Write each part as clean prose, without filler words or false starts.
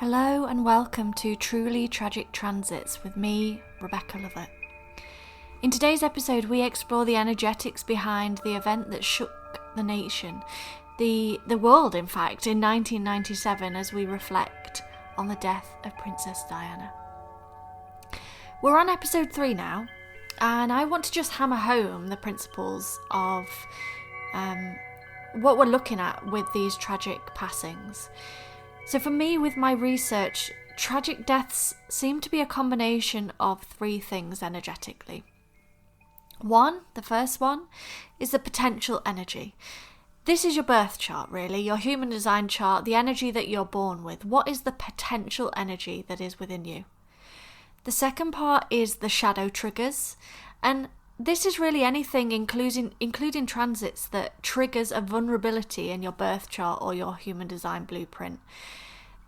Hello and welcome to Truly Tragic Transits with me, Rebecca Lovett. In today's episode, we explore the energetics behind the event that shook the nation, the world in fact, in 1997 as we reflect on the death of Princess Diana. We're on episode 3 now, and I want to just hammer home the principles of what we're looking at with these tragic passings. So for me, with my research, tragic deaths seem to be a combination of 3 things energetically. The first one, is the potential energy. This is your birth chart, really, your human design chart, the energy that you're born with. What is the potential energy that is within you? The second part is the shadow triggers, and this is really anything, including transits, that triggers a vulnerability in your birth chart or your human design blueprint.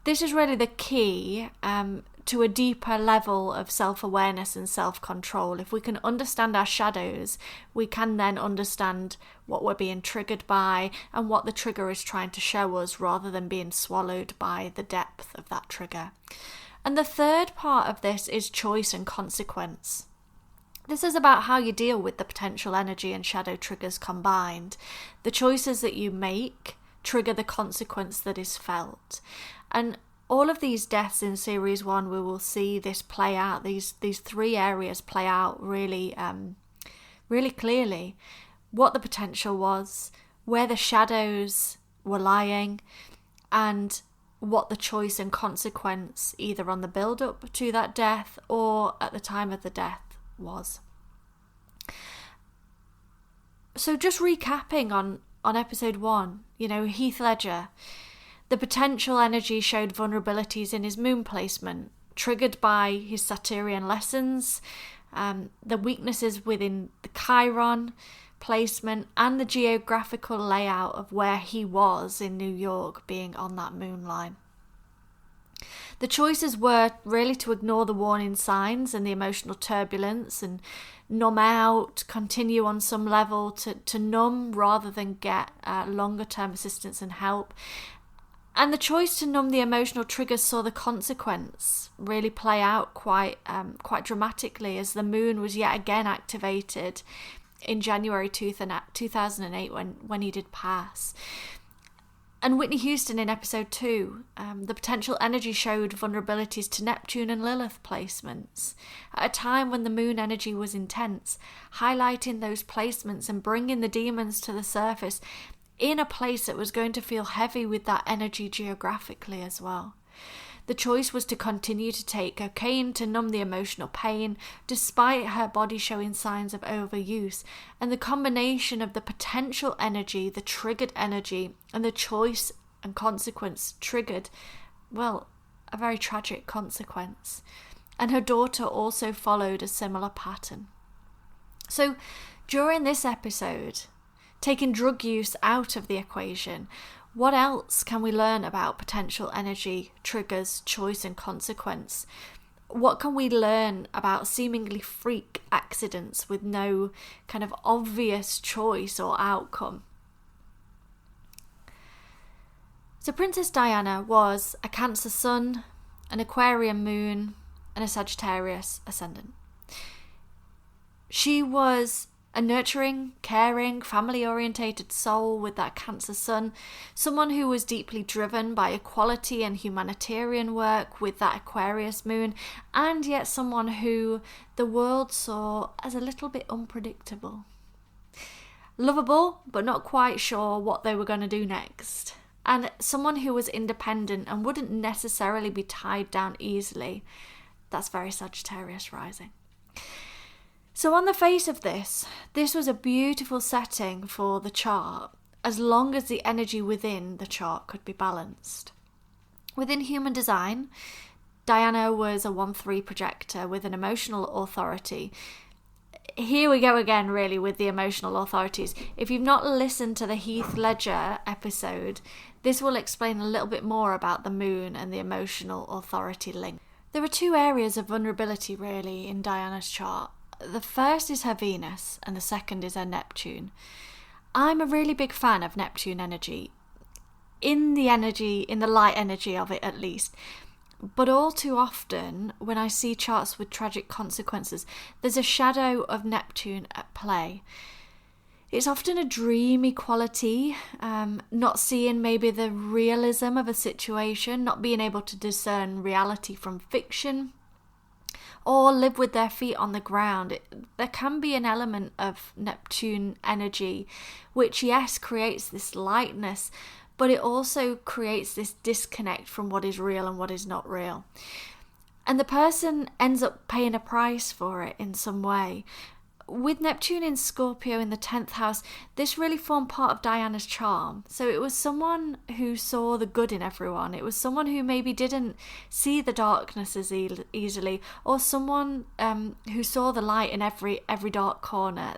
This is really the key to a deeper level of self-awareness and self-control. If we can understand our shadows, we can then understand what we're being triggered by and what the trigger is trying to show us, rather than being swallowed by the depth of that trigger. And the third part of this is choice and consequence. This is about how you deal with the potential energy and shadow triggers combined. The choices that you make trigger the consequence that is felt. And all of these deaths in series 1, we will see this play out, these 3 areas play out really clearly. What the potential was, where the shadows were lying, and what the choice and consequence, either on the build-up to that death or at the time of the death, was. So just recapping on episode 1, Heath Ledger, the potential energy showed vulnerabilities in his moon placement, triggered by his Saturnian lessons, the weaknesses within the Chiron placement, and the geographical layout of where he was in New York, being on that moon line. The choices were really to ignore the warning signs and the emotional turbulence and numb out, continue on some level to numb rather than get longer term assistance and help. And the choice to numb the emotional triggers saw the consequence really play out quite dramatically, as the moon was yet again activated in January 2008 when he did pass. And Whitney Houston in episode 2, the potential energy showed vulnerabilities to Neptune and Lilith placements at a time when the moon energy was intense, highlighting those placements and bringing the demons to the surface in a place that was going to feel heavy with that energy geographically as well. The choice was to continue to take cocaine to numb the emotional pain, despite her body showing signs of overuse. And the combination of the potential energy, the triggered energy, and the choice and consequence triggered, a very tragic consequence. And her daughter also followed a similar pattern. So during this episode, taking drug use out of the equation, what else can we learn about potential energy, triggers, choice and consequence? What can we learn about seemingly freak accidents with no kind of obvious choice or outcome? So Princess Diana was a Cancer sun, an Aquarian moon, and a Sagittarius ascendant. She was a nurturing, caring, family-orientated soul with that Cancer sun, someone who was deeply driven by equality and humanitarian work with that Aquarius moon, and yet someone who the world saw as a little bit unpredictable. Lovable, but not quite sure what they were going to do next. And someone who was independent and wouldn't necessarily be tied down easily. That's very Sagittarius rising. So on the face of this was a beautiful setting for the chart, as long as the energy within the chart could be balanced. Within human design, Diana was a 1-3 projector with an emotional authority. Here we go again, really, with the emotional authorities. If you've not listened to the Heath Ledger episode, this will explain a little bit more about the moon and the emotional authority link. There are 2 areas of vulnerability, really, in Diana's chart. The first is her Venus and the second is her Neptune. I'm a really big fan of Neptune energy. In the light energy of it at least. But all too often, when I see charts with tragic consequences, there's a shadow of Neptune at play. It's often a dreamy quality, not seeing maybe the realism of a situation, not being able to discern reality from fiction, or live with their feet on the ground. There can be an element of Neptune energy, which, yes, creates this lightness, but it also creates this disconnect from what is real and what is not real. And the person ends up paying a price for it in some way. With Neptune in Scorpio in the 10th house, this really formed part of Diana's charm. So it was someone who saw the good in everyone. It was someone who maybe didn't see the darkness as easily, or someone who saw the light in every dark corner.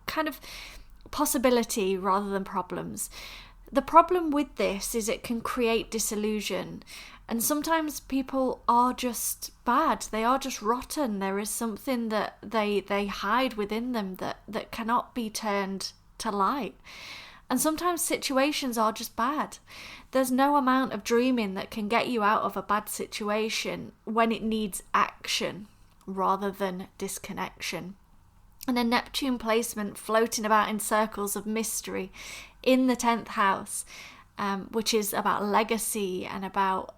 Kind of possibility rather than problems. The problem with this is it can create disillusion. And sometimes people are just bad. They are just rotten. There is something that they hide within them that cannot be turned to light. And sometimes situations are just bad. There's no amount of dreaming that can get you out of a bad situation when it needs action rather than disconnection. And a Neptune placement floating about in circles of mystery in the 10th house, which is about legacy and about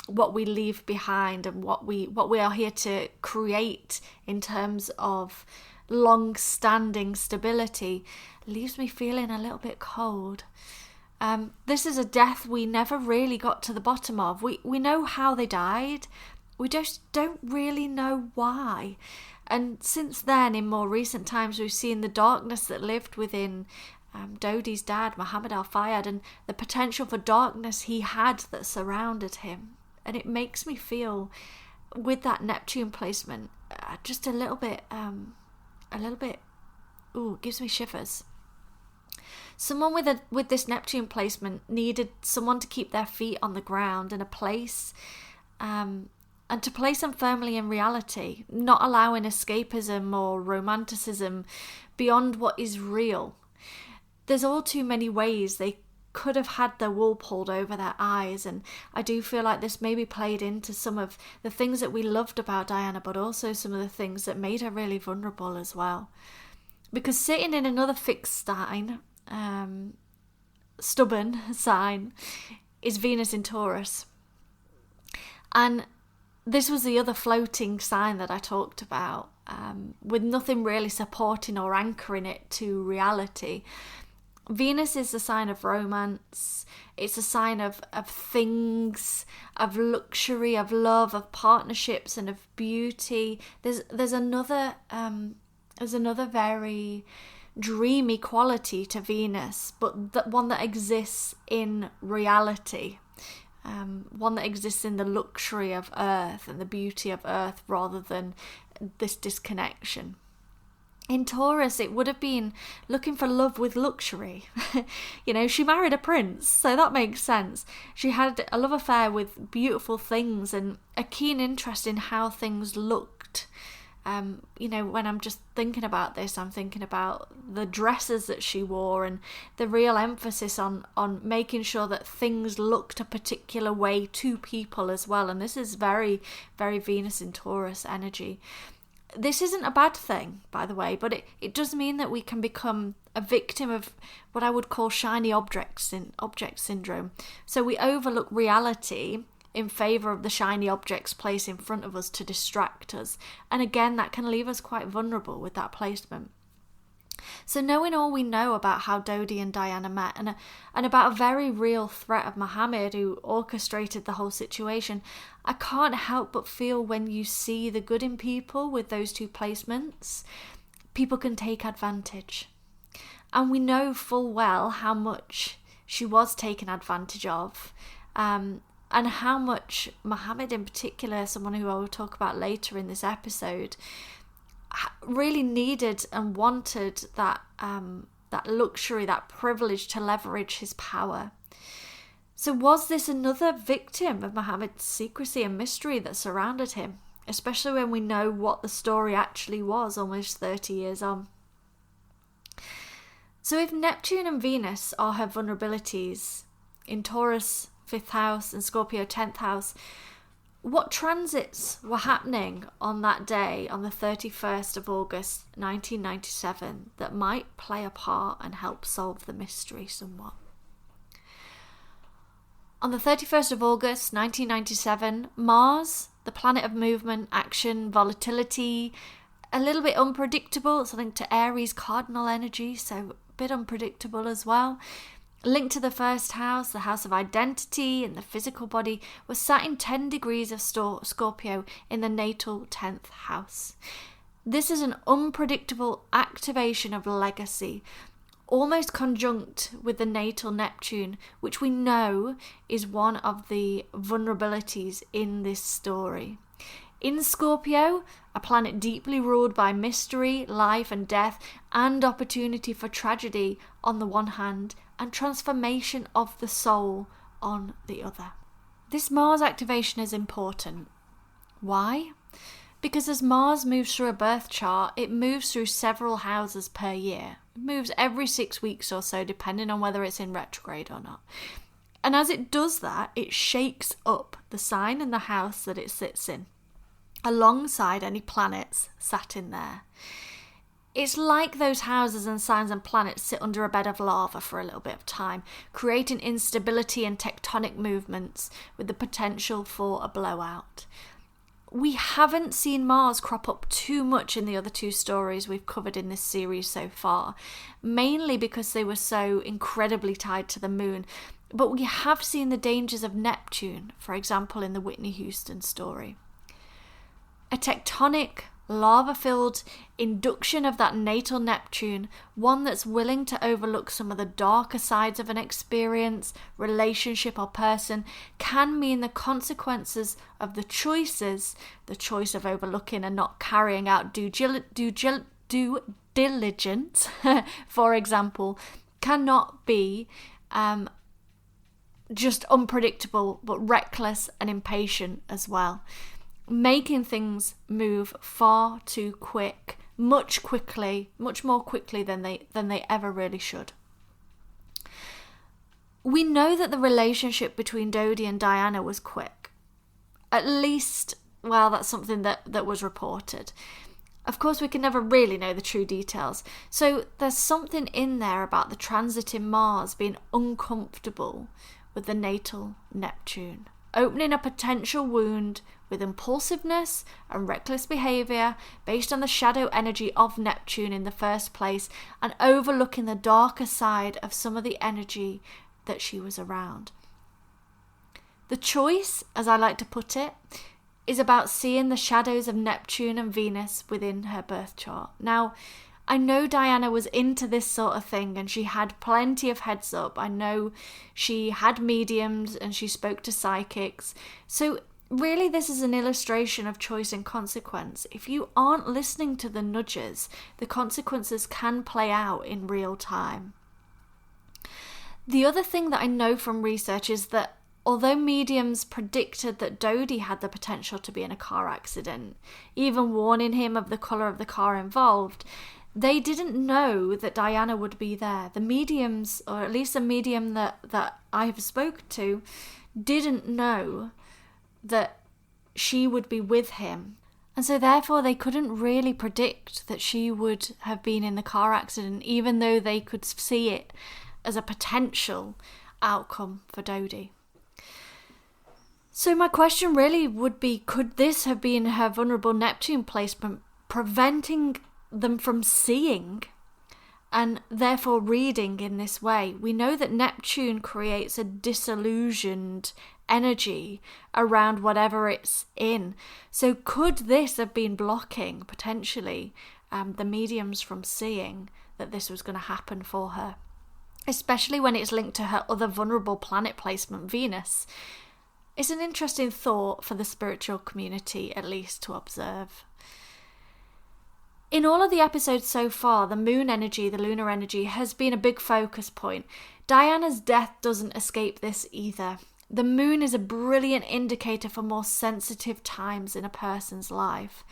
what we leave behind and what we are here to create in terms of long-standing stability, leaves me feeling a little bit cold. This is a death we never really got to the bottom of. We know how they died. We just don't really know why. And since then, in more recent times, we've seen the darkness that lived within Dodi's dad, Muhammad al-Fayed, and the potential for darkness he had that surrounded him. And it makes me feel, with that Neptune placement, just a little bit, gives me shivers. Someone with this Neptune placement needed someone to keep their feet on the ground and a place, and to place them firmly in reality, not allowing escapism or romanticism beyond what is real. There's all too many ways they could have had their wool pulled over their eyes, and I do feel like this maybe played into some of the things that we loved about Diana, but also some of the things that made her really vulnerable as well. Because sitting in another fixed sign, stubborn sign, is Venus in Taurus. And this was the other floating sign that I talked about, with nothing really supporting or anchoring it to reality. Venus is a sign of romance. It's a sign of things, of luxury, of love, of partnerships, and of beauty. There's another very dreamy quality to Venus, but one that exists in reality. One that exists in the luxury of Earth and the beauty of Earth rather than this disconnection. In Taurus, it would have been looking for love with luxury. She married a prince, so that makes sense. She had a love affair with beautiful things and a keen interest in how things looked. When I'm just thinking about this, I'm thinking about the dresses that she wore and the real emphasis on making sure that things looked a particular way to people as well. And this is very, very Venus in Taurus energy. This isn't a bad thing, by the way, but it does mean that we can become a victim of what I would call shiny object syndrome. So we overlook reality in favour of the shiny objects placed in front of us to distract us. And again, that can leave us quite vulnerable with that placement. So knowing all we know about how Dodi and Diana met and about a very real threat of Muhammad who orchestrated the whole situation, I can't help but feel when you see the good in people with those two placements, people can take advantage. And we know full well how much she was taken advantage of, and how much Muhammad in particular, someone who I will talk about later in this episode, really needed and wanted that luxury, that privilege to leverage his power. So was this another victim of Muhammad's secrecy and mystery that surrounded him, especially when we know what the story actually was almost 30 years on? So if Neptune and Venus are her vulnerabilities in Taurus 5th house and Scorpio 10th house, what transits were happening on that day, on the 31st of August 1997, that might play a part and help solve the mystery somewhat? On the 31st of August 1997, Mars, the planet of movement, action, volatility, a little bit unpredictable, it's linked to Aries cardinal energy, so a bit unpredictable as well. Linked to the first house, the house of identity and the physical body, was sat in 10 degrees of Scorpio in the natal 10th house. This is an unpredictable activation of legacy, almost conjunct with the natal Neptune, which we know is one of the vulnerabilities in this story. In Scorpio, a planet deeply ruled by mystery, life and death, and opportunity for tragedy on the one hand, and transformation of the soul on the other. This Mars activation is important. Why? Because as Mars moves through a birth chart, it moves through several houses per year. It moves every 6 weeks or so, depending on whether it's in retrograde or not. And as it does that, it shakes up the sign and the house that it sits in, alongside any planets sat in there. It's like those houses and signs and planets sit under a bed of lava for a little bit of time, creating instability and tectonic movements with the potential for a blowout. We haven't seen Mars crop up too much in the other two stories we've covered in this series so far, mainly because they were so incredibly tied to the moon. But we have seen the dangers of Neptune, for example, in the Whitney Houston story. A tectonic, lava-filled induction of that natal Neptune, one that's willing to overlook some of the darker sides of an experience, relationship or person, can mean the consequences of the choices, the choice of overlooking and not carrying out due diligence, for example, cannot be just unpredictable, but reckless and impatient as well, making things move far too quick, much more quickly than they ever really should. We know that the relationship between Dodie and Diana was quick. At least, well, that's something that was reported. Of course, we can never really know the true details. So there's something in there about the transit in Mars being uncomfortable with the natal Neptune, opening a potential wound with impulsiveness and reckless behaviour based on the shadow energy of Neptune in the first place, and overlooking the darker side of some of the energy that she was around. The choice, as I like to put it, is about seeing the shadows of Neptune and Venus within her birth chart. Now, I know Diana was into this sort of thing and she had plenty of heads up. I know she had mediums and she spoke to psychics. So really, this is an illustration of choice and consequence. If you aren't listening to the nudges, the consequences can play out in real time. The other thing that I know from research is that although mediums predicted that Dodie had the potential to be in a car accident, even warning him of the colour of the car involved, they didn't know that Diana would be there. The mediums, or at least the medium that I have spoken to, didn't know that she would be with him. And so therefore they couldn't really predict that she would have been in the car accident, even though they could see it as a potential outcome for Dodie. So my question really would be, could this have been her vulnerable Neptune placement preventing them from seeing and therefore reading in this way? We know that Neptune creates a disillusioned energy around whatever it's in. So could this have been blocking, potentially, the mediums from seeing that this was going to happen for her? Especially when it's linked to her other vulnerable planet placement, Venus. It's an interesting thought for the spiritual community, at least, to observe. In all of the episodes so far, the moon energy, the lunar energy, has been a big focus point. Diana's death doesn't escape this either. The moon is a brilliant indicator for more sensitive times in a person's life.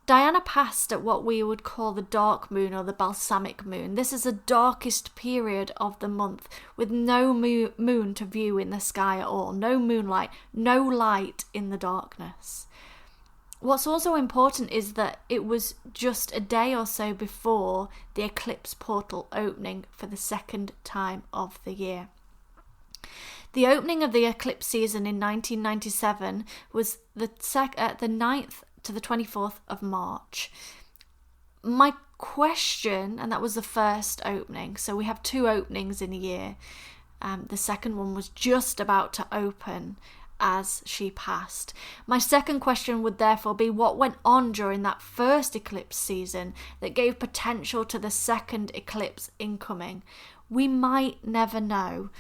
Diana passed at what we would call the dark moon or the balsamic moon. This is the darkest period of the month, with no moon to view in the sky at all, no moonlight, no light in the darkness. What's also important is that it was just a day or so before the eclipse portal opening for the second time of the year. The opening of the eclipse season in 1997 was the 9th to the 24th of March. My question, and that was the first opening, so we have 2 openings in a year. The second one was just about to open as she passed. My second question would therefore be, what went on during that first eclipse season that gave potential to the second eclipse incoming? We might never know.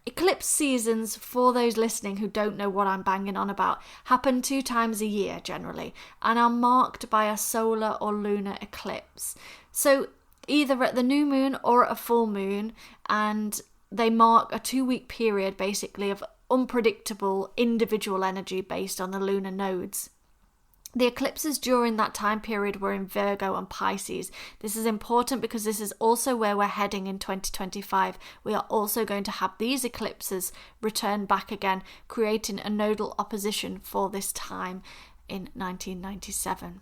Eclipse seasons, for those listening who don't know what I'm banging on about, happen 2 times a year generally and are marked by a solar or lunar eclipse. So either at the new moon or at a full moon, and they mark a 2-week period basically of unpredictable individual energy based on the lunar nodes. The eclipses during that time period were in Virgo and Pisces. This is important because this is also where we're heading in 2025. We are also going to have these eclipses return back again, creating a nodal opposition for this time in 1997.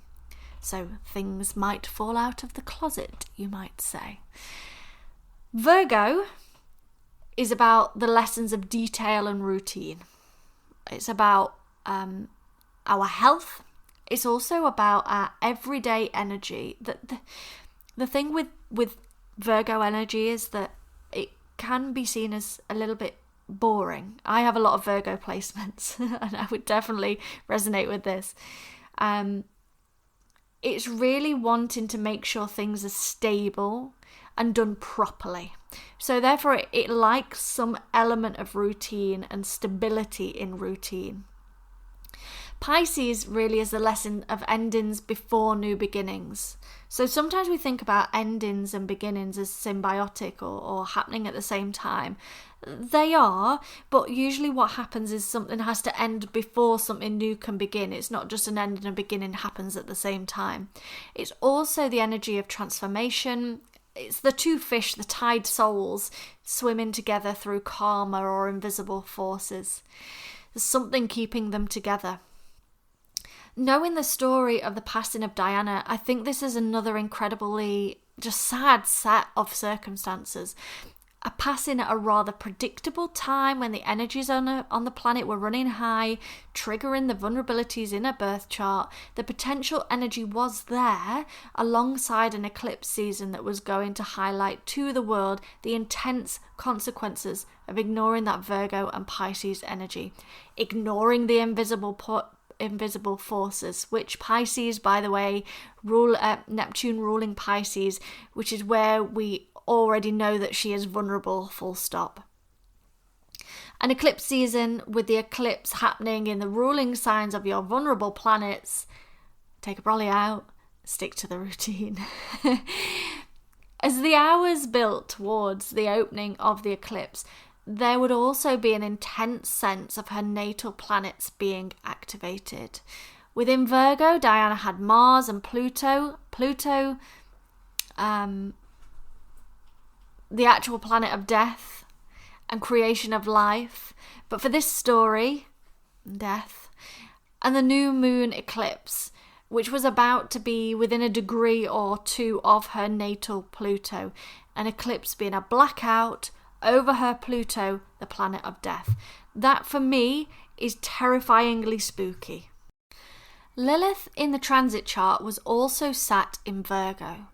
So things might fall out of the closet, you might say. Virgo is about the lessons of detail and routine. It's about our health. It's also about our everyday energy. The thing with Virgo energy is that it can be seen as a little bit boring. I have a lot of Virgo placements and I would definitely resonate with this. It's really wanting to make sure things are stable and done properly. So therefore it likes some element of routine and stability in routine. Pisces really is the lesson of endings before new beginnings. So sometimes we think about endings and beginnings as symbiotic or happening at the same time. They are, but usually what happens is something has to end before something new can begin. It's not just an end and a beginning happens at the same time. It's also the energy of transformation. It's the 2 fish, the tide souls, swimming together through karma or invisible forces. There's something keeping them together. Knowing the story of the passing of Diana, I think this is another incredibly just sad set of circumstances. A passing at a rather predictable time when the energies on the planet were running high, triggering the vulnerabilities in a birth chart. The potential energy was there alongside an eclipse season that was going to highlight to the world the intense consequences of ignoring that Virgo and Pisces energy, ignoring the invisible forces, which Pisces, by the way, rule Neptune ruling Pisces, which is where we already know that she is vulnerable, full stop. An eclipse season with the eclipse happening in the ruling signs of your vulnerable planets, take a brolly out, stick to the routine. As the hours built towards the opening of the eclipse, there would also be an intense sense of her natal planets being activated. Within Virgo, Diana had Mars and Pluto. Pluto, the actual planet of death and creation of life. But for this story, death, and the new moon eclipse, which was about to be within a degree or 2 of her natal Pluto, an eclipse being a blackout over her Pluto, the planet of death. That for me is terrifyingly spooky. Lilith in the transit chart was also sat in Virgo.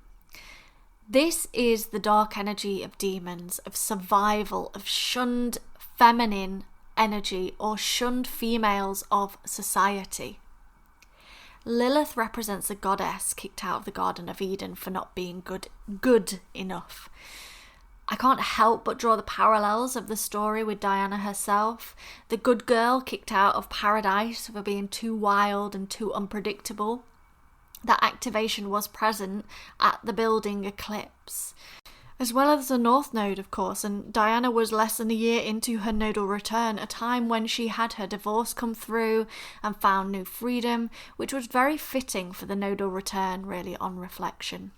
This is the dark energy of demons, of survival, of shunned feminine energy or shunned females of society. Lilith represents a goddess kicked out of the Garden of Eden for not being good enough. I can't help but draw the parallels of the story with Diana herself. The good girl kicked out of paradise for being too wild and too unpredictable. That activation was present at the building eclipse. as well as the North Node, of course, and Diana was less than a year into her nodal return, a time when she had her divorce come through and found new freedom, which was very fitting for the nodal return, really, on reflection.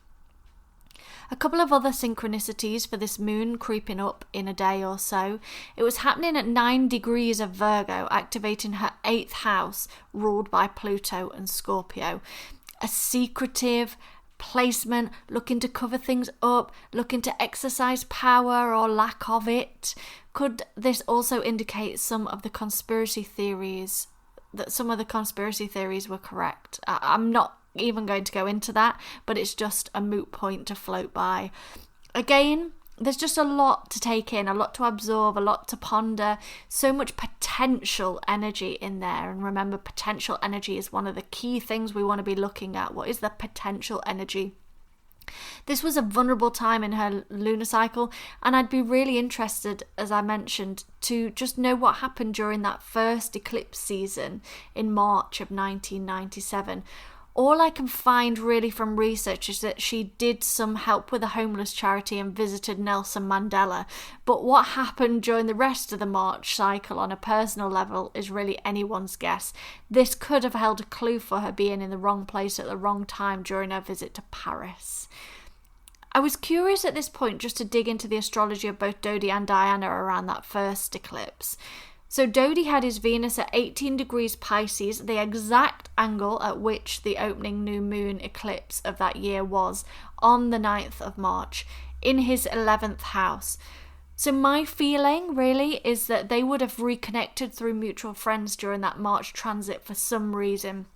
A couple of other synchronicities for this moon creeping up in a day or so. It was happening at 9 degrees of Virgo, activating her 8th house, ruled by Pluto and Scorpio. A secretive placement, looking to cover things up, looking to exercise power or lack of it. Could this also indicate some of the conspiracy theories, that some of the conspiracy theories were correct? I'm not even going to go into that, but it's just a moot point to float by. Again, there's just a lot to take in, a lot to absorb, a lot to ponder, so much potential energy in there. And remember, potential energy is one of the key things we want to be looking at. What is the potential energy? This was a vulnerable time in her lunar cycle, and I'd be really interested, as I mentioned, to just know what happened during that first eclipse season in March of 1997. All I can find really from research is that she did some help with a homeless charity and visited Nelson Mandela. But what happened during the rest of the March cycle on a personal level is really anyone's guess. This could have held a clue for her being in the wrong place at the wrong time during her visit to Paris. I was curious at this point just to dig into the astrology of both Dodi and Diana around that first eclipse. So Dodi had his Venus at 18 degrees Pisces, the exact angle at which the opening new moon eclipse of that year was, on the 9th of March, in his 11th house. So my feeling really is that they would have reconnected through mutual friends during that March transit for some reason,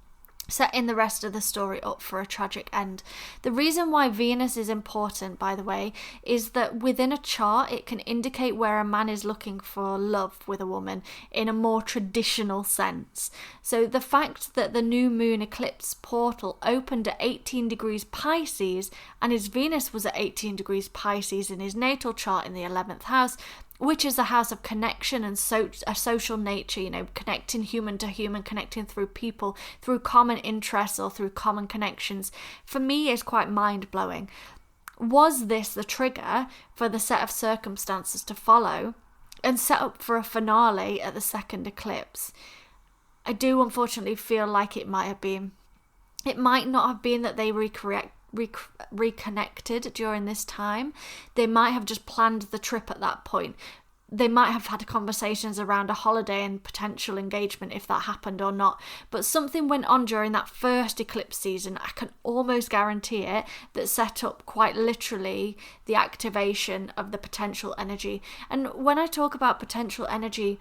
setting the rest of the story up for a tragic end. The reason why Venus is important, by the way, is that within a chart it can indicate where a man is looking for love with a woman in a more traditional sense. So the fact that the new moon eclipse portal opened at 18 degrees Pisces and his Venus was at 18 degrees Pisces in his natal chart in the 11th house, which is a house of connection and a social nature, connecting human to human, connecting through people, through common interests or through common connections, for me is quite mind-blowing. Was this the trigger for the set of circumstances to follow and set up for a finale at the second eclipse? I do unfortunately feel like it might have been. It might not have been that they reconnected during this time. They might have just planned the trip at that point. They might have had conversations around a holiday and potential engagement if that happened or not. But something went on during that first eclipse season, I can almost guarantee it, that set up quite literally the activation of the potential energy. And when I talk about potential energy,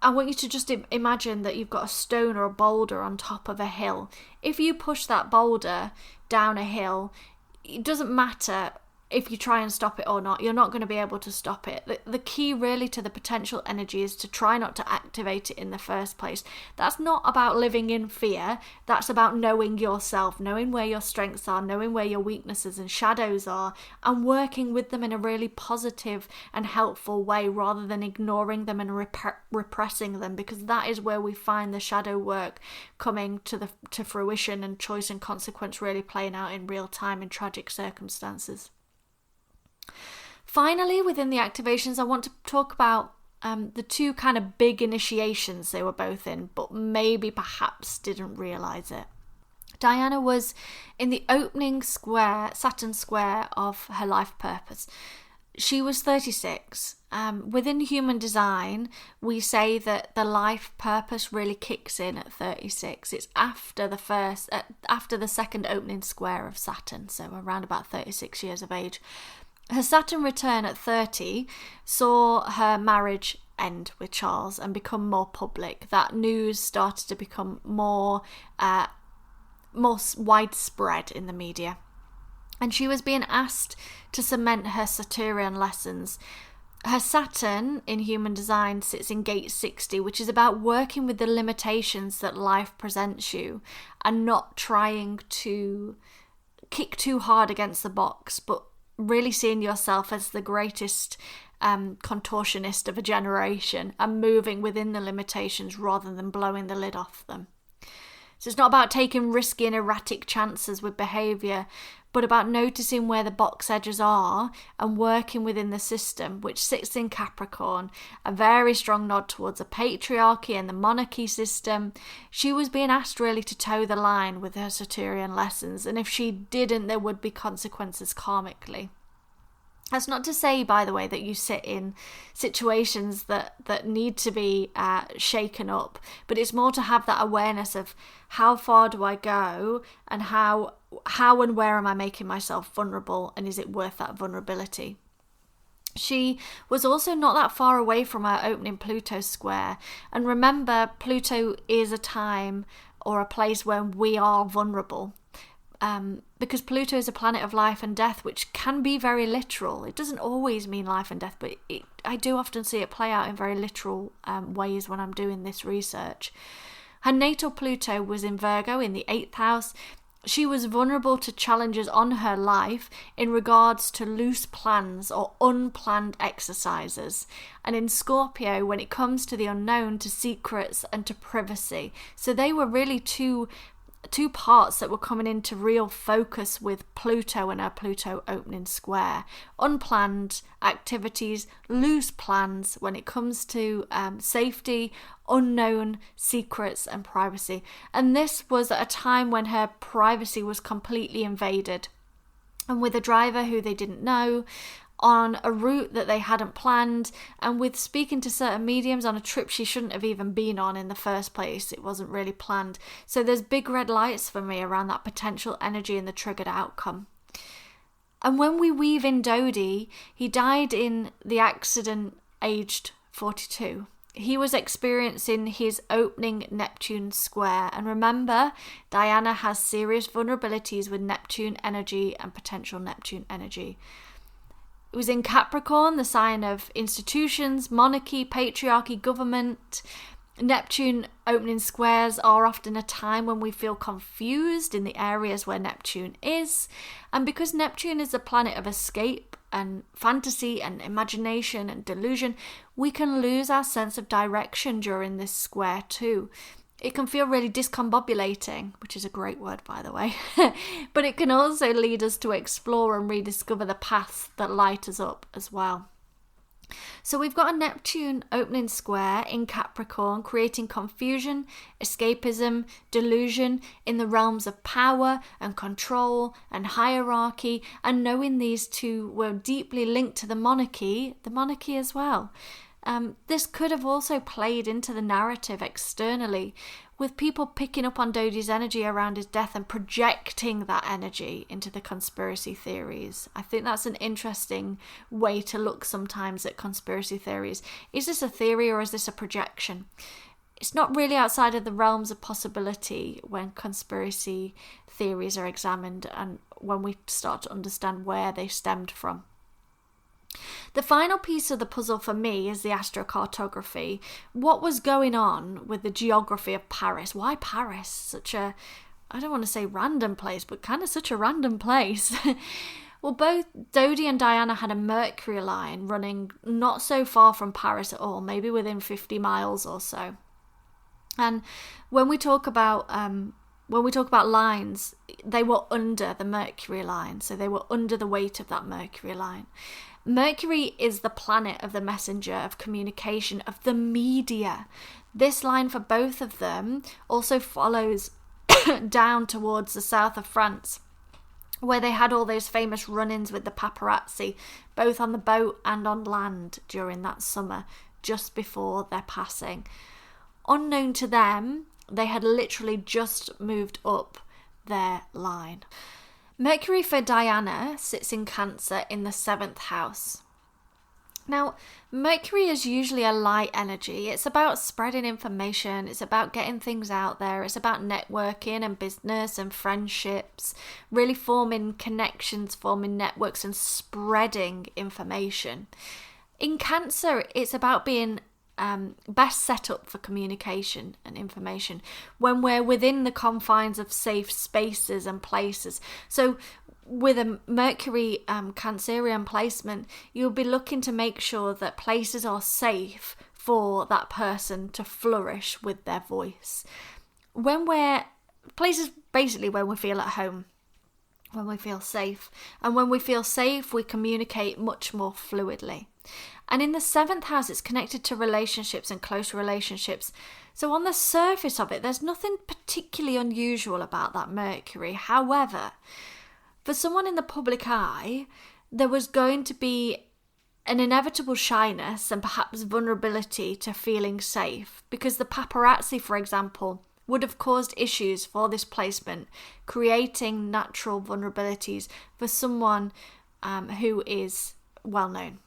I want you to just imagine that you've got a stone or a boulder on top of a hill. If you push that boulder down a hill, it doesn't matter if you try and stop it or not, you're not going to be able to stop it. The key really to the potential energy is to try not to activate it in the first place. That's not about living in fear. That's about knowing yourself, knowing where your strengths are, knowing where your weaknesses and shadows are, and working with them in a really positive and helpful way rather than ignoring them and repressing them, because that is where we find the shadow work coming to fruition and choice and consequence really playing out in real time in tragic circumstances. Finally, within the activations, I want to talk about the two kind of big initiations they were both in, but maybe perhaps didn't realise it. Diana was in the opening square, Saturn square of her life purpose. She was 36. Within human design, we say that the life purpose really kicks in at 36. It's after the second opening square of Saturn, so around about 36 years of age. Her Saturn return at 30 saw her marriage end with Charles and become more public. That news started to become more widespread in the media. And she was being asked to cement her Saturnian lessons. Her Saturn in human design sits in gate 60, which is about working with the limitations that life presents you and not trying to kick too hard against the box, but really seeing yourself as the greatest contortionist of a generation and moving within the limitations rather than blowing the lid off them. So it's not about taking risky and erratic chances with behaviour, but about noticing where the box edges are and working within the system, which sits in Capricorn, a very strong nod towards a patriarchy and the monarchy system. She was being asked really to toe the line with her Saturnian lessons, and if she didn't, there would be consequences karmically. That's not to say, by the way, that you sit in situations that need to be shaken up, but it's more to have that awareness of how far do I go, and how and where am I making myself vulnerable, and is it worth that vulnerability? She was also not that far away from her opening Pluto square, and remember, Pluto is a time or a place where we are vulnerable. Because Pluto is a planet of life and death, which can be very literal. It doesn't always mean life and death, but I do often see it play out in very literal ways when I'm doing this research. Her natal Pluto was in Virgo in the 8th house. She was vulnerable to challenges on her life in regards to loose plans or unplanned exercises. And in Scorpio, when it comes to the unknown, to secrets and to privacy. So they were really two parts that were coming into real focus with Pluto and her Pluto opening square. Unplanned activities, loose plans when it comes to safety, unknown secrets and privacy. And this was at a time when her privacy was completely invaded. And with a driver who they didn't know, on a route that they hadn't planned, and with speaking to certain mediums on a trip she shouldn't have even been on in the first place. It wasn't really planned. So there's big red lights for me around that potential energy and the triggered outcome. And when we weave in Dodi, he died in the accident aged 42. He was experiencing his opening Neptune square. And remember, Diana has serious vulnerabilities with Neptune energy and potential Neptune energy. It was in Capricorn, the sign of institutions, monarchy, patriarchy, government. Neptune opening squares are often a time when we feel confused in the areas where Neptune is. And because Neptune is a planet of escape and fantasy and imagination and delusion, we can lose our sense of direction during this square too. It can feel really discombobulating, which is a great word, by the way, but it can also lead us to explore and rediscover the paths that light us up as well. So we've got a Neptune opening square in Capricorn, creating confusion, escapism, delusion in the realms of power and control and hierarchy, and knowing these two were deeply linked to the monarchy as well. This could have also played into the narrative externally, with people picking up on Dodi's energy around his death and projecting that energy into the conspiracy theories. I think that's an interesting way to look sometimes at conspiracy theories. Is this a theory or is this a projection? It's not really outside of the realms of possibility when conspiracy theories are examined and when we start to understand where they stemmed from. The final piece of the puzzle for me is the astrocartography. What was going on with the geography of Paris? Why Paris? Such a, I don't want to say random place, but kind of such a random place. Well, both Dodi and Diana had a Mercury line running not so far from Paris at all, maybe within 50 miles or so. And when we talk about lines, they were under the Mercury line, so they were under the weight of that Mercury line. Mercury is the planet of the messenger, of communication, of the media. This line for both of them also follows down towards the south of France, where they had all those famous run-ins with the paparazzi, both on the boat and on land during that summer, just before their passing. Unknown to them, they had literally just moved up their line. Mercury for Diana sits in Cancer in the 7th house. Now, Mercury is usually a light energy. It's about spreading information. It's about getting things out there. It's about networking and business and friendships, really forming connections, forming networks and spreading information. In Cancer, it's about being best set up for communication and information when we're within the confines of safe spaces and places. So with a Mercury Cancerian placement, you'll be looking to make sure that places are safe for that person to flourish with their voice. Places basically where we feel at home, when we feel safe. And when we feel safe, we communicate much more fluidly. And in the 7th house, it's connected to relationships and close relationships. So on the surface of it, there's nothing particularly unusual about that Mercury. However, for someone in the public eye, there was going to be an inevitable shyness and perhaps vulnerability to feeling safe, because the paparazzi, for example, would have caused issues for this placement, creating natural vulnerabilities for someone who is well known.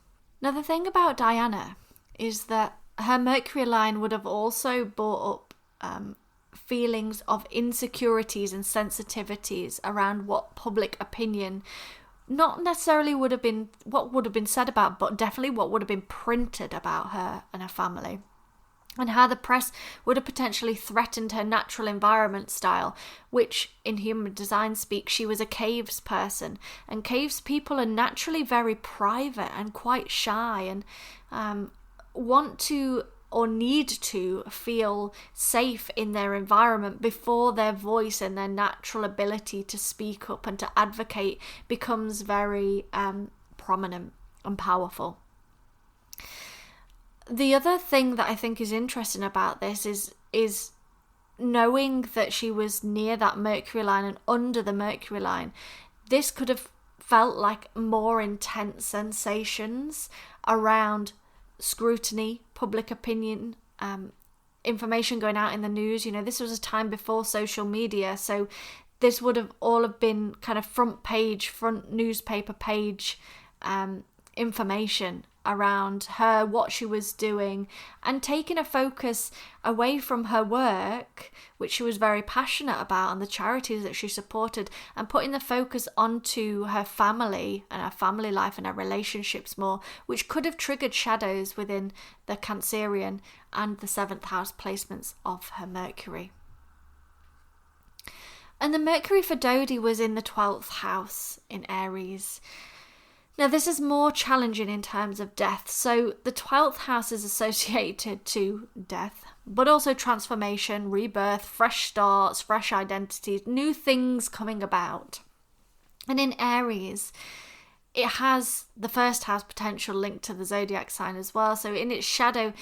Now, the thing about Diana is that her Mercury line would have also brought up feelings of insecurities and sensitivities around what public opinion not necessarily would have been what would have been said about, but definitely what would have been printed about her and her family. And how the press would have potentially threatened her natural environment style, which in human design speak, she was a caves person. And caves people are naturally very private and quite shy, and want to or need to feel safe in their environment before their voice and their natural ability to speak up and to advocate becomes very prominent and powerful. The other thing that I think is interesting about this is knowing that she was near that Mercury line and under the Mercury line. This could have felt like more intense sensations around scrutiny, public opinion, information going out in the news. You know, this was a time before social media, so this would have all have been kind of front newspaper page information around her, what she was doing, and taking a focus away from her work, which she was very passionate about, and the charities that she supported, and putting the focus onto her family and her family life and her relationships more, which could have triggered shadows within the Cancerian and the 7th house placements of her Mercury. And the Mercury for Dodie was in the 12th house in Aries. Now, this is more challenging in terms of death. So the 12th house is associated to death, but also transformation, rebirth, fresh starts, fresh identities, new things coming about. And in Aries, it has the 1st house potential linked to the zodiac sign as well. So in its shadow,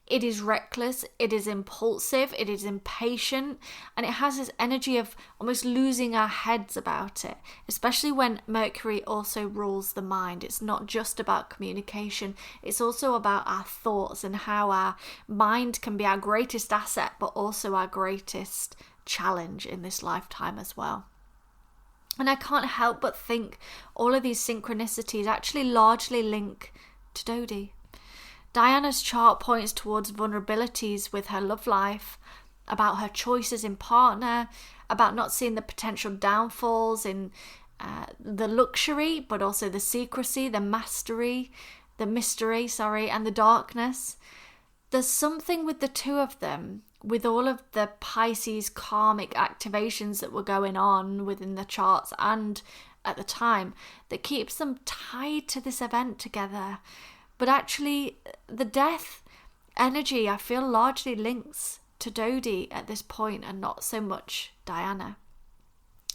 it is reckless, it is impulsive, it is impatient, and it has this energy of almost losing our heads about it, especially when Mercury also rules the mind. It's not just about communication, it's also about our thoughts and how our mind can be our greatest asset, but also our greatest challenge in this lifetime as well. And I can't help but think all of these synchronicities actually largely link to Dodie. Diana's chart points towards vulnerabilities with her love life, about her choices in partner, about not seeing the potential downfalls in the luxury, but also the secrecy, the mystery, and the darkness. There's something with the two of them, with all of the Pisces karmic activations that were going on within the charts and at the time, that keeps them tied to this event together. But actually, the death energy, I feel, largely links to Dodie at this point and not so much Diana.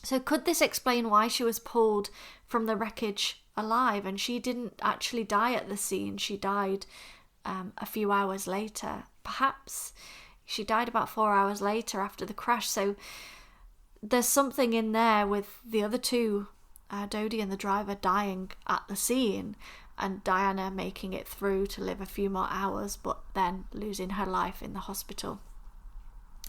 So could this explain why she was pulled from the wreckage alive and she didn't actually die at the scene? She died a few hours later. Perhaps she died about 4 hours later after the crash. So there's something in there with the other two, Dodie and the driver, dying at the scene, and Diana making it through to live a few more hours, but then losing her life in the hospital.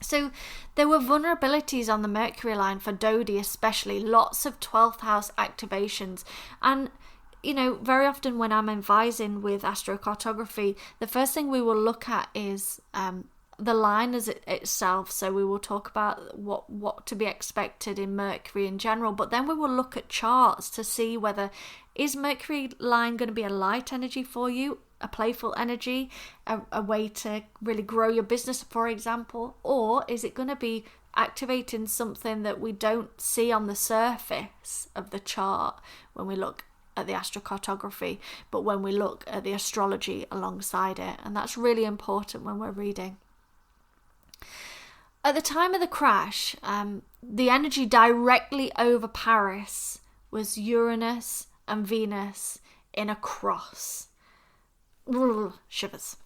So there were vulnerabilities on the Mercury line for Dodie, especially lots of 12th house activations. And, you know, very often when I'm advising with astrocartography, the first thing we will look at is the line as itself. So we will talk about what to be expected in Mercury in general, but then we will look at charts to see whether is Mercury line going to be a light energy for you, a playful energy, a way to really grow your business, for example, or is it going to be activating something that we don't see on the surface of the chart when we look at the astrocartography, but when we look at the astrology alongside it. And that's really important when we're reading. At the time of the crash, the energy directly over Paris was Uranus and Venus in a cross. Shivers.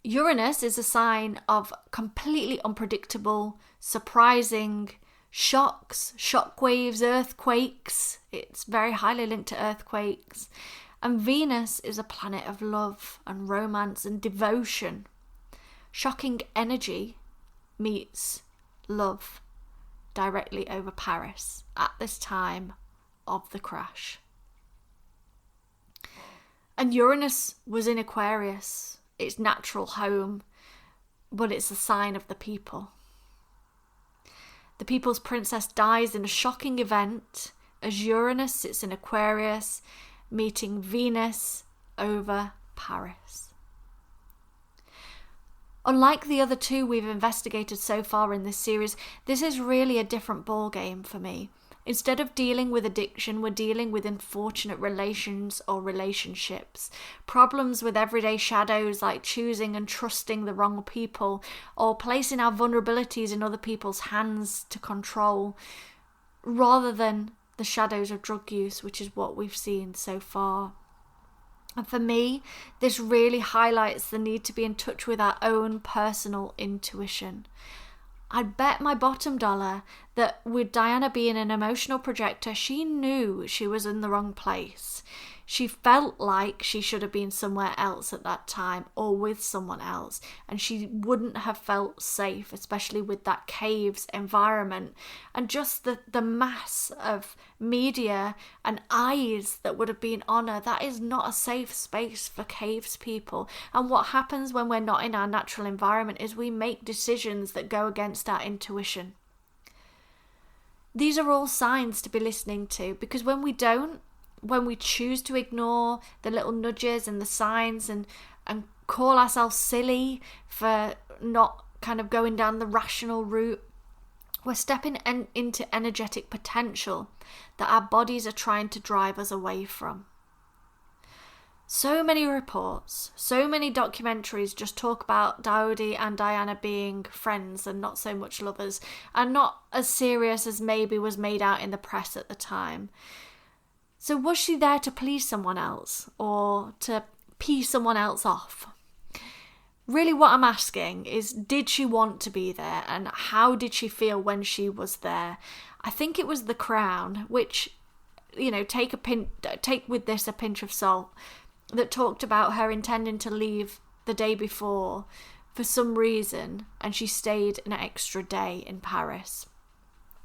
Uranus is a sign of completely unpredictable, surprising shocks, shockwaves, earthquakes. It's very highly linked to earthquakes. And Venus is a planet of love and romance and devotion. Shocking energy meets love directly over Paris at this time of the crash. And Uranus was in Aquarius, its natural home, but it's a sign of the people. The People's Princess dies in a shocking event as Uranus sits in Aquarius, meeting Venus over Paris. Unlike the other two we've investigated so far in this series, this is really a different ballgame for me. Instead of dealing with addiction, we're dealing with unfortunate relations or relationships. Problems with everyday shadows like choosing and trusting the wrong people, or placing our vulnerabilities in other people's hands to control, rather than the shadows of drug use, which is what we've seen so far. And for me, this really highlights the need to be in touch with our own personal intuition. I'd bet my bottom dollar that with Diana being an emotional projector, she knew she was in the wrong place. She felt like she should have been somewhere else at that time or with someone else, and she wouldn't have felt safe, especially with that caves environment and just the mass of media and eyes that would have been on her. That is not a safe space for caves people. And what happens when we're not in our natural environment is we make decisions that go against our intuition. These are all signs to be listening to, because when we don't, when we choose to ignore the little nudges and the signs and call ourselves silly for not kind of going down the rational route, we're stepping into energetic potential that our bodies are trying to drive us away from. So many reports, so many documentaries just talk about Dowdy and Diana being friends and not so much lovers, and not as serious as maybe was made out in the press at the time. So was she there to please someone else or to pee someone else off? Really what I'm asking is, did she want to be there, and how did she feel when she was there? I think it was The Crown, which, take with this a pinch of salt, that talked about her intending to leave the day before for some reason, and she stayed an extra day in Paris.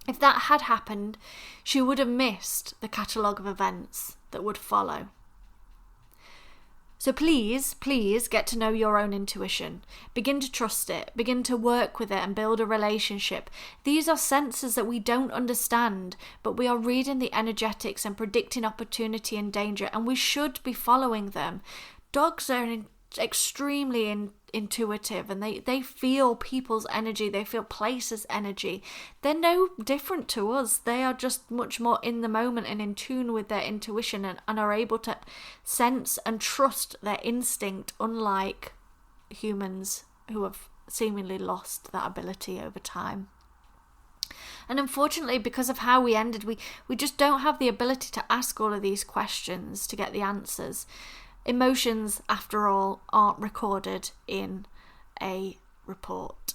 If that had happened, she would have missed the catalogue of events that would follow. So please get to know your own intuition. Begin to trust it. Begin to work with it and build a relationship. These are senses that we don't understand, but we are reading the energetics and predicting opportunity and danger, and we should be following them. Dogs are extremely intuitive, and they feel people's energy, they feel places' energy. They're no different to us. They are just much more in the moment and in tune with their intuition, and are able to sense and trust their instinct, unlike humans who have seemingly lost that ability over time. And unfortunately, because of how we ended, we just don't have the ability to ask all of these questions to get the answers. Emotions, after all, aren't recorded in a report.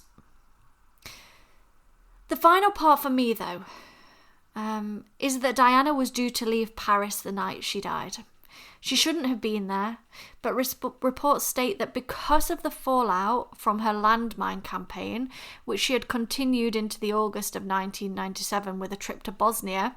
The final part for me, though, is that Diana was due to leave Paris the night she died. She shouldn't have been there, but reports state that because of the fallout from her landmine campaign, which she had continued into the August of 1997 with a trip to Bosnia,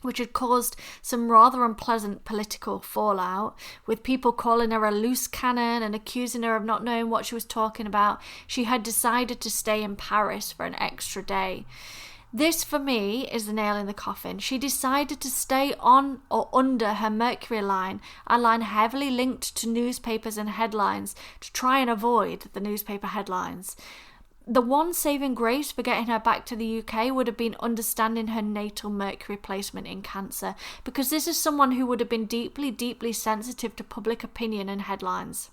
which had caused some rather unpleasant political fallout, with people calling her a loose cannon and accusing her of not knowing what she was talking about, she had decided to stay in Paris for an extra day. This, for me, is the nail in the coffin. She decided to stay on or under her Mercury Line, a line heavily linked to newspapers and headlines, to try and avoid the newspaper headlines. The one saving grace for getting her back to the UK would have been understanding her natal Mercury placement in Cancer, because this is someone who would have been deeply, deeply sensitive to public opinion and headlines.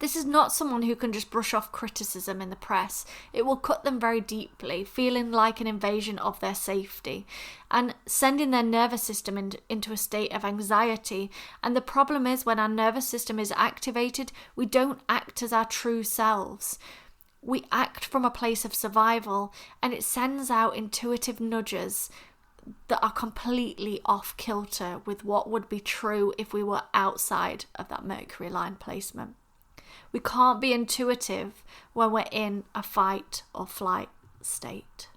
This is not someone who can just brush off criticism in the press. It will cut them very deeply, feeling like an invasion of their safety and sending their nervous system into a state of anxiety. And the problem is, when our nervous system is activated, we don't act as our true selves. We act from a place of survival, and it sends out intuitive nudges that are completely off kilter with what would be true if we were outside of that Mercury line placement. We can't be intuitive when we're in a fight or flight state.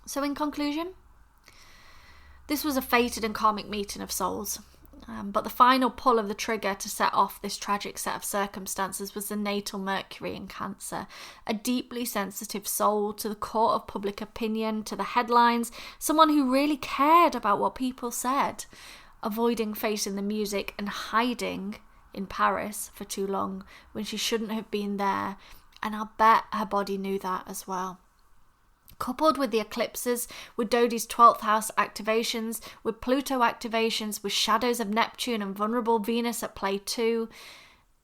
So in conclusion, this was a fated and karmic meeting of souls. But the final pull of the trigger to set off this tragic set of circumstances was the natal Mercury in Cancer, a deeply sensitive soul to the core of public opinion, to the headlines, someone who really cared about what people said, avoiding facing the music and hiding in Paris for too long when she shouldn't have been there, and I'll bet her body knew that as well. Coupled with the eclipses, with Dodi's 12th house activations, with Pluto activations, with shadows of Neptune and vulnerable Venus at play too,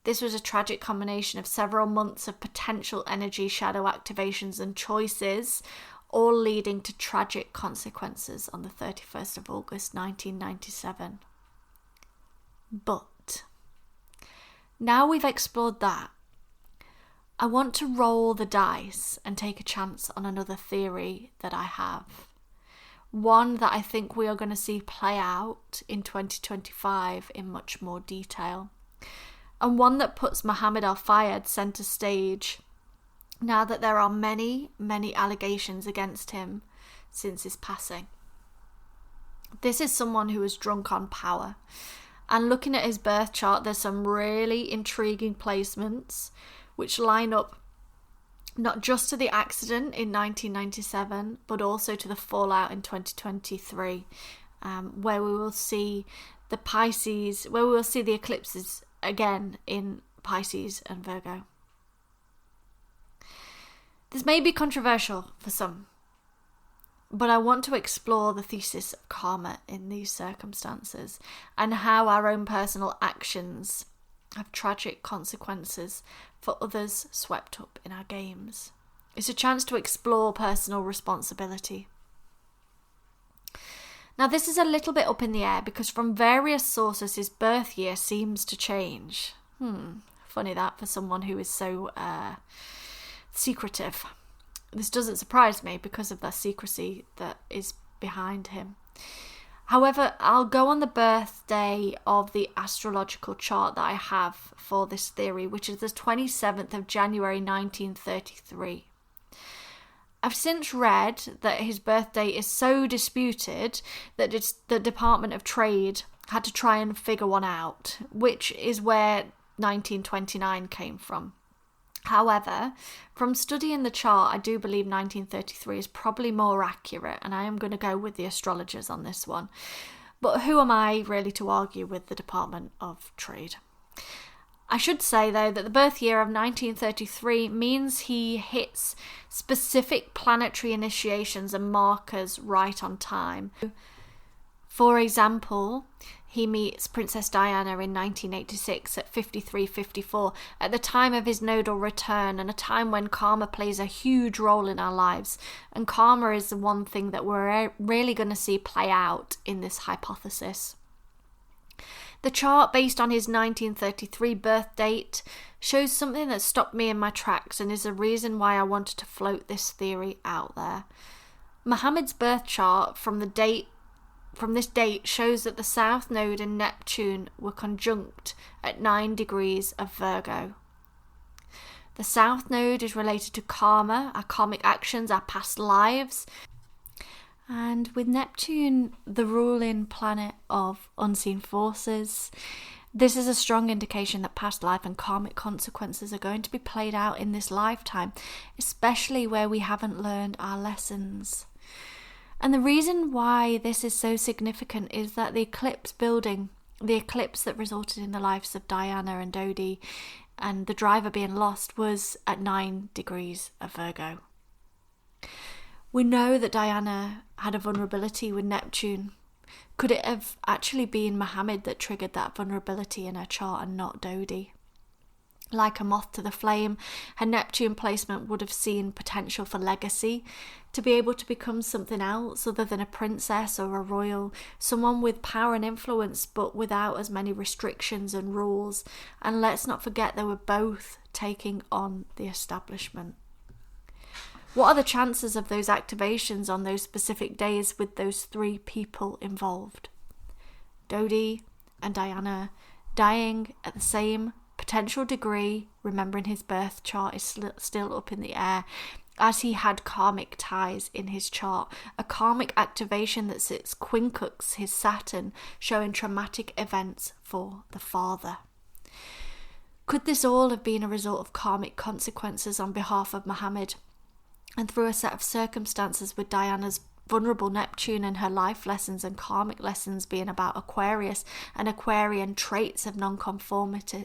this was a tragic combination of several months of potential energy shadow activations and choices, all leading to tragic consequences on the 31st of August 1997. But now we've explored that, I want to roll the dice and take a chance on another theory that I have. One that I think we are going to see play out in 2025 in much more detail. And one that puts Mohammed Al-Fayed centre stage now that there are many, many allegations against him since his passing. This is someone who is drunk on power. And looking at his birth chart, there's some really intriguing placements which line up not just to the accident in 1997, but also to the fallout in 2023, where we will see the Pisces, where we will see the eclipses again in Pisces and Virgo. This may be controversial for some, but I want to explore the thesis of karma in these circumstances and how our own personal actions have tragic consequences for others swept up in our games. It's a chance to explore personal responsibility. Now, this is a little bit up in the air because from various sources his birth year seems to change. Funny that for someone who is so secretive. This doesn't surprise me because of the secrecy that is behind him. However, I'll go on the birthday of the astrological chart that I have for this theory, which is the 27th of January 1933. I've since read that his birthday is so disputed that the Department of Trade had to try and figure one out, which is where 1929 came from. However, from studying the chart, I do believe 1933 is probably more accurate, and I am going to go with the astrologers on this one. But who am I really to argue with the Department of Trade? I should say, though, that the birth year of 1933 means he hits specific planetary initiations and markers right on time. For example, he meets Princess Diana in 1986 at 53:54, at the time of his nodal return, and a time when karma plays a huge role in our lives. And karma is the one thing that we're really going to see play out in this hypothesis. The chart, based on his 1933 birth date, shows something that stopped me in my tracks and is a reason why I wanted to float this theory out there. Muhammad's birth chart from this date shows that the South Node and Neptune were conjunct at 9 degrees of Virgo. The South Node is related to karma, our karmic actions, our past lives. And with Neptune, the ruling planet of unseen forces, This is a strong indication that past life and karmic consequences are going to be played out in this lifetime, especially where we haven't learned our lessons. And the reason why this is so significant is that the eclipse that resulted in the lives of Diana and Dodi and the driver being lost was at 9 degrees of Virgo. We know that Diana had a vulnerability with Neptune. Could it have actually been Muhammad that triggered that vulnerability in her chart and not Dodi? Like a moth to the flame, her Neptune placement would have seen potential for legacy, to be able to become something else other than a princess or a royal, someone with power and influence but without as many restrictions and rules. And let's not forget they were both taking on the establishment. What are the chances of those activations on those specific days with those 3 people involved? Dodi and Diana dying at the same potential degree, remembering his birth chart is still up in the air, as he had karmic ties in his chart, a karmic activation that sits quincux, his Saturn, showing traumatic events for the father. Could this all have been a result of karmic consequences on behalf of Muhammad? And through a set of circumstances with Diana's vulnerable Neptune and her life lessons and karmic lessons being about Aquarius and Aquarian traits of nonconformist,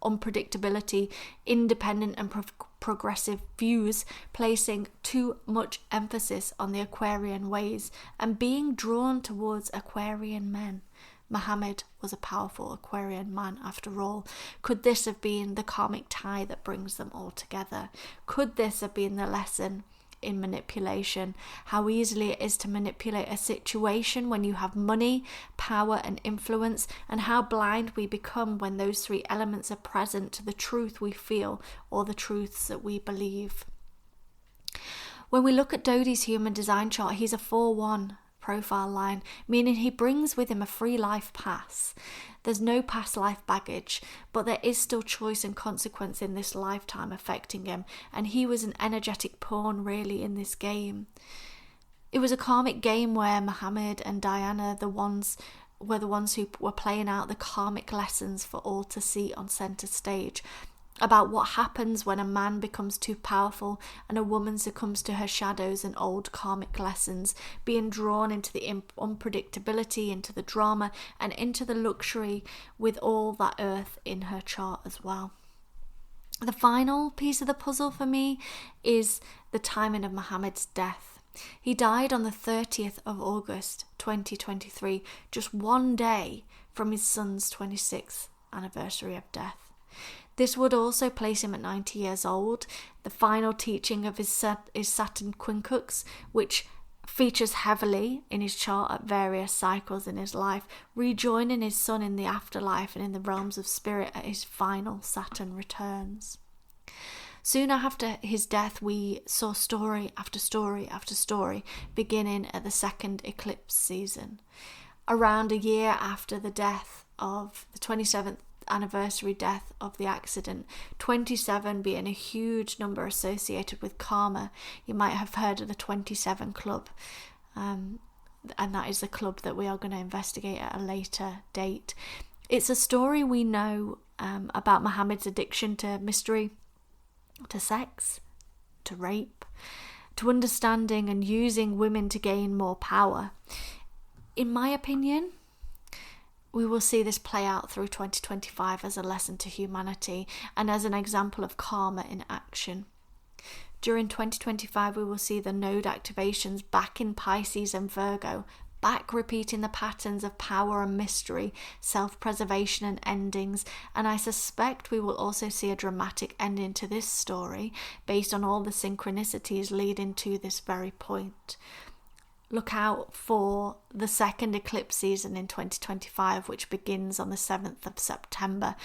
unpredictability, independent and progressive views, placing too much emphasis on the Aquarian ways and being drawn towards Aquarian men. Muhammad was a powerful Aquarian man after all. Could this have been the karmic tie that brings them all together? Could this have been the lesson in manipulation? How easily it is to manipulate a situation when you have money, power and influence, and how blind we become when those 3 elements are present to the truth we feel or the truths that we believe. When we look at Dodi's human design chart, he's a 4-1 profile line, meaning he brings with him a free life pass. There's no past life baggage, but there is still choice and consequence in this lifetime affecting him, and he was an energetic pawn really in this game. It was a karmic game where Muhammad and Diana were the ones who were playing out the karmic lessons for all to see on centre stage, about what happens when a man becomes too powerful and a woman succumbs to her shadows and old karmic lessons, being drawn into the unpredictability, into the drama and into the luxury with all that earth in her chart as well. The final piece of the puzzle for me is the timing of Muhammad's death. He died on the 30th of August 2023, just 1 day from his son's 26th anniversary of death. This would also place him at 90 years old, the final teaching of his Saturn quincux, which features heavily in his chart at various cycles in his life, rejoining his son in the afterlife and in the realms of spirit at his final Saturn returns. Soon after his death, we saw story after story after story beginning at the 2nd eclipse season. Around a year after the death of the 27th anniversary death of the accident, 27 being a huge number associated with karma. You might have heard of the 27 Club, and that is the club that we are going to investigate at a later date. It's a story we know about Muhammad's addiction to mystery, to sex, to rape, to understanding and using women to gain more power. In my opinion, we will see this play out through 2025 as a lesson to humanity and as an example of karma in action. During 2025, we will see the node activations back in Pisces and Virgo, back repeating the patterns of power and mystery, self-preservation and endings, and I suspect we will also see a dramatic ending to this story based on all the synchronicities leading to this very point. Look out for the 2nd eclipse season in 2025, which begins on the 7th of September,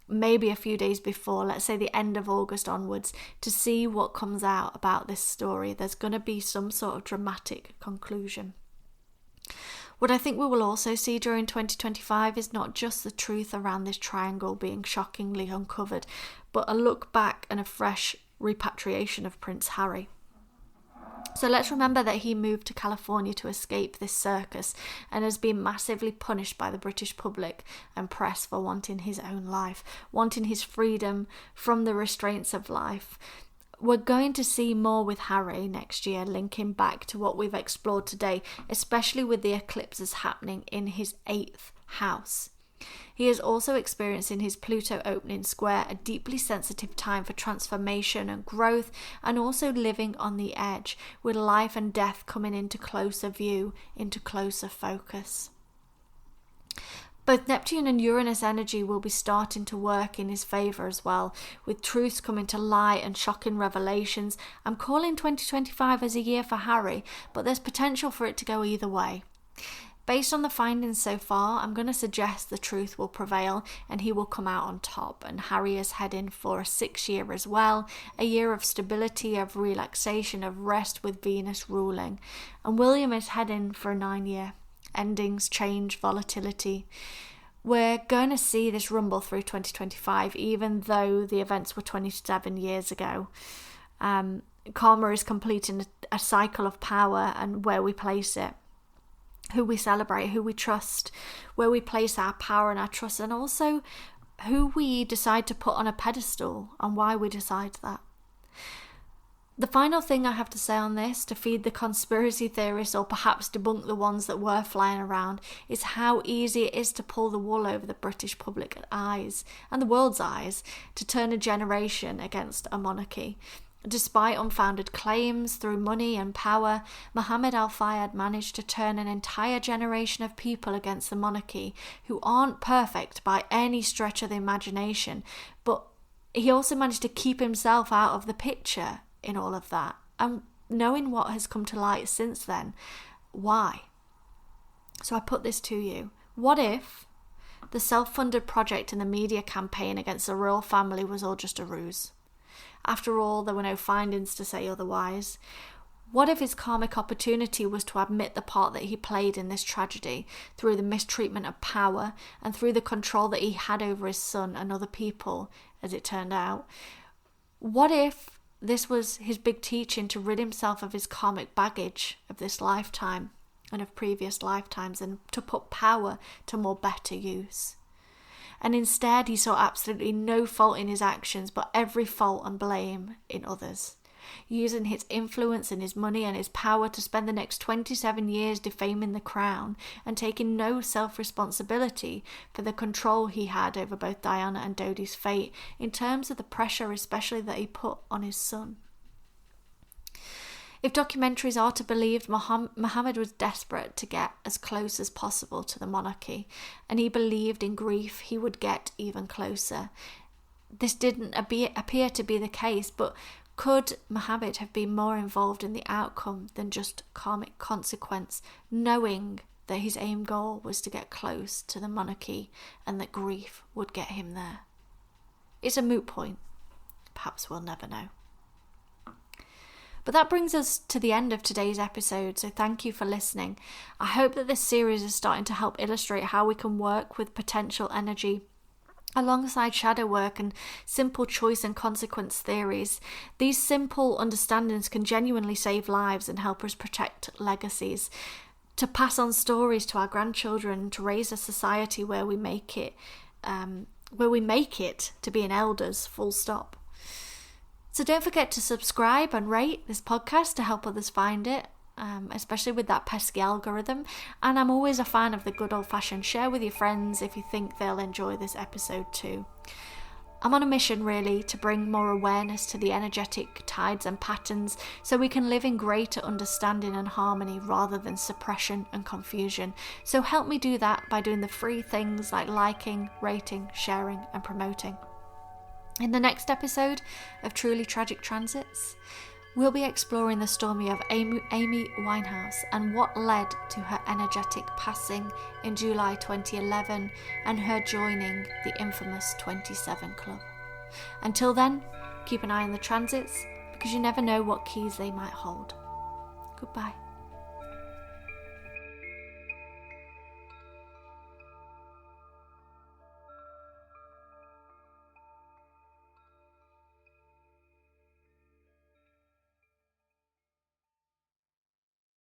maybe a few days before, let's say the end of August onwards, to see what comes out about this story. There's going to be some sort of dramatic conclusion. What I think we will also see during 2025 is not just the truth around this triangle being shockingly uncovered, but a look back and a fresh repatriation of Prince Harry. So let's remember that he moved to California to escape this circus and has been massively punished by the British public and press for wanting his own life, wanting his freedom from the restraints of life. We're going to see more with Harry next year, linking back to what we've explored today, especially with the eclipses happening in his 8th house. He is also experiencing his Pluto opening square, a deeply sensitive time for transformation and growth, and also living on the edge, with life and death coming into closer view, into closer focus. Both Neptune and Uranus energy will be starting to work in his favour as well, with truths coming to light and shocking revelations. I'm calling 2025 as a year for Harry, but there's potential for it to go either way. Based on the findings so far, I'm going to suggest the truth will prevail and he will come out on top. And Harry is heading for a 6-year as well, a year of stability, of relaxation, of rest with Venus ruling. And William is heading for a 9-year. Endings, change, volatility. We're going to see this rumble through 2025, even though the events were 27 years ago. Karma is completing a cycle of power and where we place it, who we celebrate, who we trust, where we place our power and our trust, and also who we decide to put on a pedestal and why we decide that. The final thing I have to say on this, to feed the conspiracy theorists or perhaps debunk the ones that were flying around, is how easy it is to pull the wool over the British public eyes and the world's eyes to turn a generation against a monarchy. Despite unfounded claims, through money and power, Mohammed Al-Fayed managed to turn an entire generation of people against the monarchy who aren't perfect by any stretch of the imagination, but he also managed to keep himself out of the picture in all of that. And knowing what has come to light since then, why? So I put this to you. What if the self-funded project and the media campaign against the royal family was all just a ruse? After all, there were no findings to say otherwise. What if his karmic opportunity was to admit the part that he played in this tragedy through the mistreatment of power and through the control that he had over his son and other people, as it turned out? What if this was his big teaching to rid himself of his karmic baggage of this lifetime and of previous lifetimes, and to put power to more better use? And instead he saw absolutely no fault in his actions, but every fault and blame in others, using his influence and his money and his power to spend the next 27 years defaming the crown and taking no self-responsibility for the control he had over both Diana and Dodi's fate, in terms of the pressure especially that he put on his son. If documentaries are to be believed, Mohammed was desperate to get as close as possible to the monarchy, and he believed in grief he would get even closer. This didn't appear to be the case, but could Mohammed have been more involved in the outcome than just karmic consequence, knowing that his aim goal was to get close to the monarchy and that grief would get him there? It's a moot point. Perhaps we'll never know. But that brings us to the end of today's episode, so thank you for listening. I hope that this series is starting to help illustrate how we can work with potential energy alongside shadow work and simple choice and consequence theories. These simple understandings can genuinely save lives and help us protect legacies, to pass on stories to our grandchildren, to raise a society where we make it to being elders, full stop. So don't forget to subscribe and rate this podcast to help others find it, especially with that pesky algorithm. And I'm always a fan of the good old-fashioned share with your friends if you think they'll enjoy this episode too. I'm on a mission really to bring more awareness to the energetic tides and patterns so we can live in greater understanding and harmony rather than suppression and confusion. So help me do that by doing the free things like liking, rating, sharing and promoting. In the next episode of Truly Tragic Transits, we'll be exploring the story of Amy Winehouse and what led to her energetic passing in July 2011 and her joining the infamous 27 Club. Until then, keep an eye on the transits because you never know what keys they might hold. Goodbye.